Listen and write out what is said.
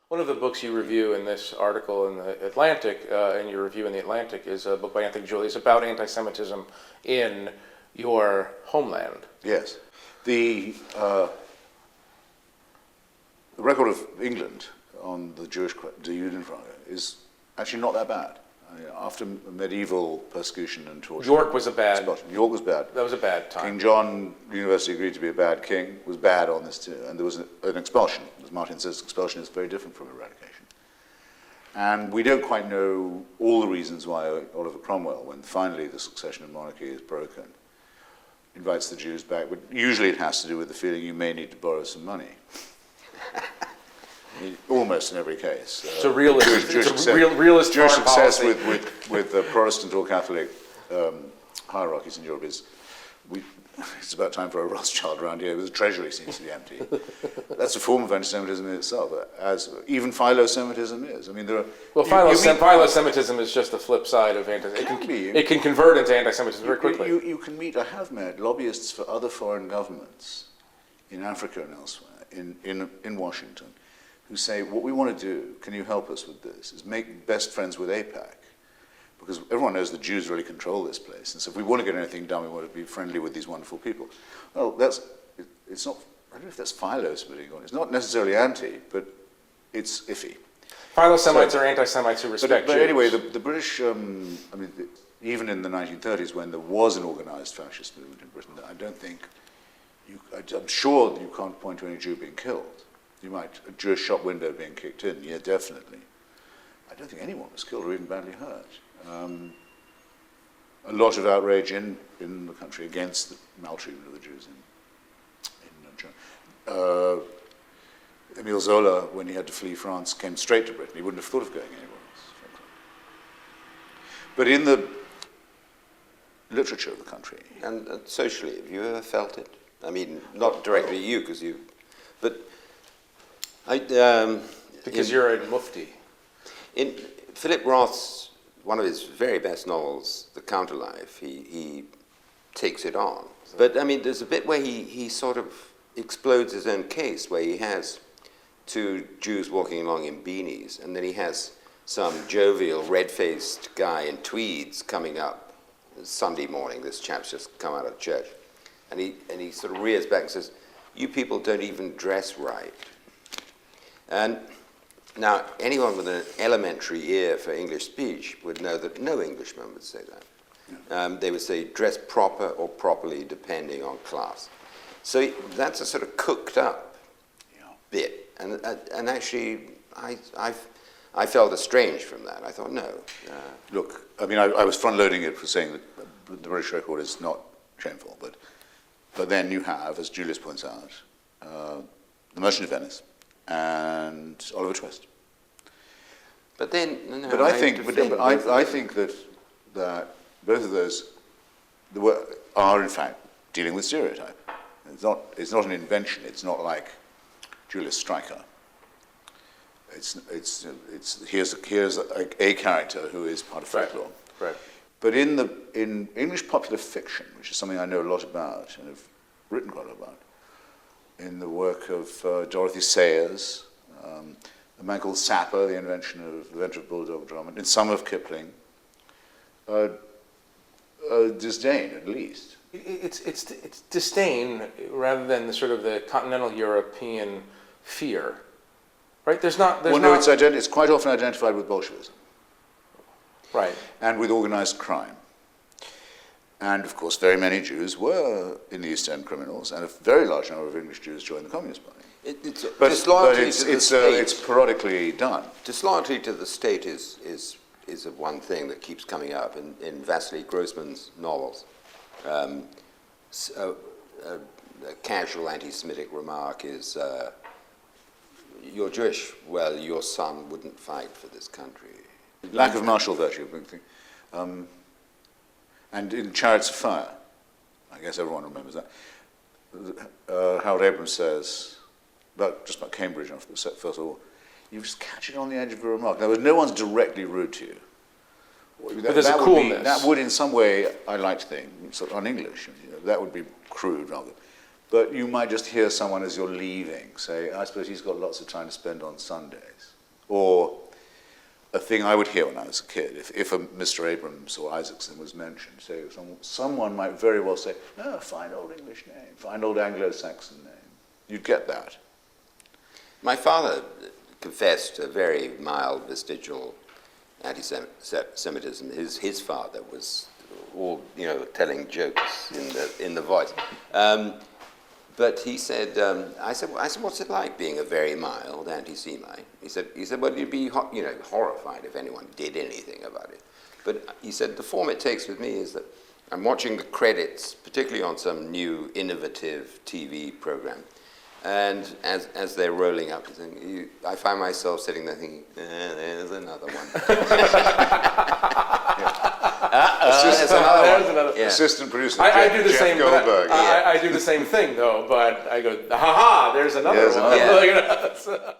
One of the books you review in this article in the Atlantic, in your review in the Atlantic, is a book by Anthony Julius about anti-Semitism in your homeland. Yes. The record of England on the Jewish Juden front is actually not that bad. After medieval persecution and torture. York was a bad. York was bad. That was a bad time. King John University agreed to be a bad king, was bad on this too, and there was an expulsion. As Martin says, expulsion is very different from eradication. And we don't quite know all the reasons why Oliver Cromwell, when finally the succession of monarchy is broken, invites the Jews back, but usually it has to do with the feeling you may need to borrow some money. Almost in every case. It's a realist Jewish success policy. with the Protestant or Catholic hierarchies in Europe is, it's about time for a Rothschild around here. The treasury seems to be empty. That's a form of anti-Semitism in itself, as even philo-Semitism is. I mean, there are... Well, philo-Semitism is just the flip side of anti-Semitism. It can convert into anti-Semitism very quickly. You can meet, I have met, lobbyists for other foreign governments in Africa and elsewhere, in Washington, who say, what we want to do, can you help us with this, is make best friends with AIPAC. Because everyone knows the Jews really control this place. And so if we want to get anything done, we want to be friendly with these wonderful people. Well, it's not, I don't know if that's philo-Semitic. It's not necessarily anti, but it's iffy. Philo-Semites are anti-Semites who respect Jews. But anyway, the British, even in the 1930s when there was an organized fascist movement in Britain, I don't think, I'm sure that you can't point to any Jew being killed. You might, a Jewish shop window being kicked in, yeah, definitely. I don't think anyone was killed or even badly hurt. A lot of outrage in the country against the maltreatment of the Jews in Germany. Emile Zola, when he had to flee France, came straight to Britain. He wouldn't have thought of going anywhere else, frankly. But in the literature of the country... And socially, have you ever felt it? I mean, not directly you, because you... But... because you're a mufti. In Philip Roth's, one of his very best novels, The Counterlife, he takes it on. But I mean, there's a bit where he sort of explodes his own case, where he has two Jews walking along in beanies, and then he has some jovial, red-faced guy in tweeds coming up Sunday morning. This chap's just come out of church. And he sort of rears back and says, you people don't even dress right. And now, anyone with an elementary ear for English speech would know that no Englishman would say that. Yeah. They would say, dress proper or properly, depending on class. So that's a sort of cooked up bit. And actually, I felt estranged from that. I thought, no. Look, I mean, I was front-loading it for saying that the British record is not shameful, but then you have, as Julius points out, The Merchant of Venice, and Oliver Twist. But then, but I think that both of those are in fact dealing with stereotype. It's not an invention. It's not like Julius Streicher. Here's a character who is part of folklore. Right. But in English popular fiction, which is something I know a lot about and have written quite a lot about, in the work of Dorothy Sayers, a man called Sapper, the inventor of bulldog drama, in some of Kipling, disdain at least. It's disdain rather than the continental European fear, right? It's quite often identified with Bolshevism, right, and with organized crime. And of course, very many Jews were in the East End criminals, and a very large number of English Jews joined the Communist Party. But it's periodically done. Disloyalty to the state is one thing that keeps coming up in Vasily Grossman's novels. A casual anti-Semitic remark is, you're Jewish, well, your son wouldn't fight for this country. Lack of martial virtue, a big thing. And in Chariots of Fire, I guess everyone remembers that, Harold Abrams says, just about Cambridge after the First World War, you just catch it on the edge of a remark. Now, no one's directly rude to you. But there's a coolness. That would, in some way, I like to think, sort of un-English. That would be crude, rather. But you might just hear someone as you're leaving say, I suppose he's got lots of time to spend on Sundays. Or a thing I would hear when I was a kid, if a Mr. Abrams or Isaacson was mentioned, so someone might very well say, oh, fine old English name, fine old Anglo-Saxon name. You'd get that. My father confessed a very mild vestigial anti-Semitism. His father was all, telling jokes in the voice. But he said, I said, what's it like being a very mild anti-Semite? He said, well, you'd be, horrified if anyone did anything about it. But he said, the form it takes with me is that I'm watching the credits, particularly on some new innovative TV program, and as they're rolling up, I find myself sitting there thinking, there's another one. There's another. Yeah. Assistant producer, I do the Jeff same. Goldberg. I do the same thing though, but I go, ha ha, there's another There's one. another. Yeah.